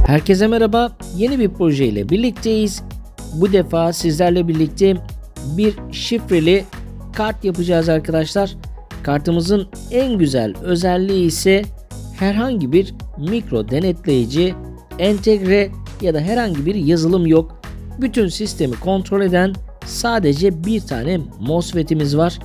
Herkese merhaba. Yeni bir proje ile birlikteyiz. Bu defa sizlerle birlikte bir şifreli kart yapacağız arkadaşlar. Kartımızın en güzel özelliği ise herhangi bir mikro denetleyici, entegre ya da herhangi bir yazılım yok. Bütün sistemi kontrol eden sadece bir tane MOSFET'imiz var.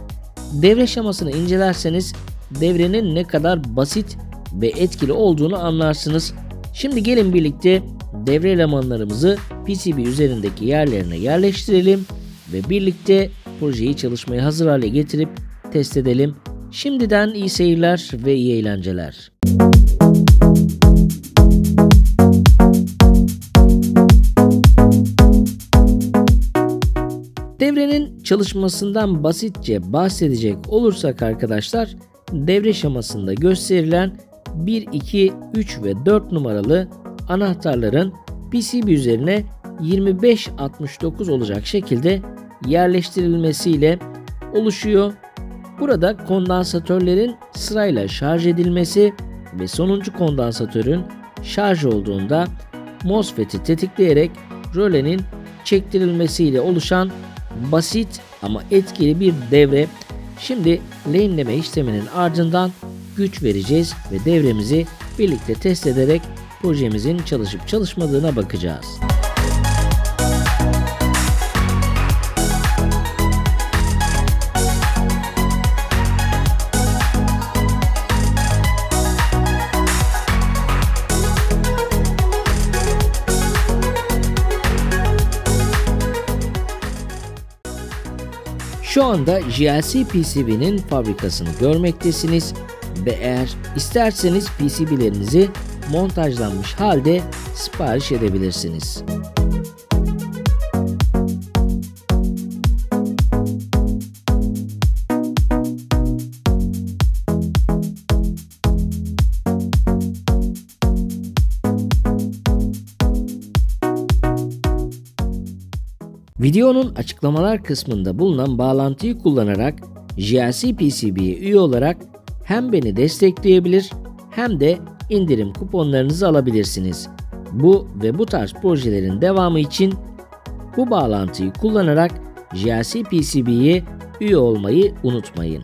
Devre şemasını incelerseniz devrenin ne kadar basit ve etkili olduğunu anlarsınız. Şimdi gelin birlikte devre elemanlarımızı PCB üzerindeki yerlerine yerleştirelim ve birlikte projeyi çalışmaya hazır hale getirip test edelim. Şimdiden iyi seyirler ve iyi eğlenceler. Devrenin çalışmasından basitçe bahsedecek olursak arkadaşlar, devre şemasında gösterilen 1, 2, 3 ve 4 numaralı anahtarların PCB üzerine 25-69 olacak şekilde yerleştirilmesiyle oluşuyor. Burada kondansatörlerin sırayla şarj edilmesi ve sonuncu kondansatörün şarj olduğunda MOSFET'i tetikleyerek rölenin çektirilmesiyle oluşan basit ama etkili bir devre. Şimdi lehimleme işleminin ardından güç vereceğiz ve devremizi birlikte test ederek projemizin çalışıp çalışmadığına bakacağız. Şu anda JLC PCB'nin fabrikasını görmektesiniz ve eğer isterseniz PCB'lerinizi montajlanmış halde sipariş edebilirsiniz. Videonun açıklamalar kısmında bulunan bağlantıyı kullanarak JLC PCB'ye üye olarak hem beni destekleyebilir hem de indirim kuponlarınızı alabilirsiniz. Bu ve bu tarz projelerin devamı için bu bağlantıyı kullanarak JLC PCB'ye üye olmayı unutmayın.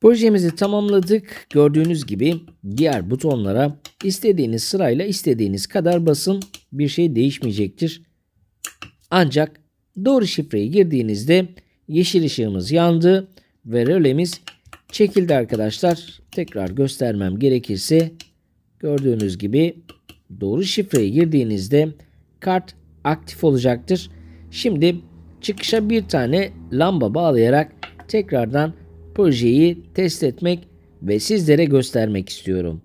Projemizi tamamladık. Gördüğünüz gibi diğer butonlara istediğiniz sırayla istediğiniz kadar basın, bir şey değişmeyecektir. Ancak doğru şifreyi girdiğinizde yeşil ışığımız yandı ve rölemiz çekildi arkadaşlar. Tekrar göstermem gerekirse gördüğünüz gibi doğru şifreyi girdiğinizde kart aktif olacaktır. Şimdi çıkışa bir tane lamba bağlayarak tekrardan projeyi test etmek ve sizlere göstermek istiyorum.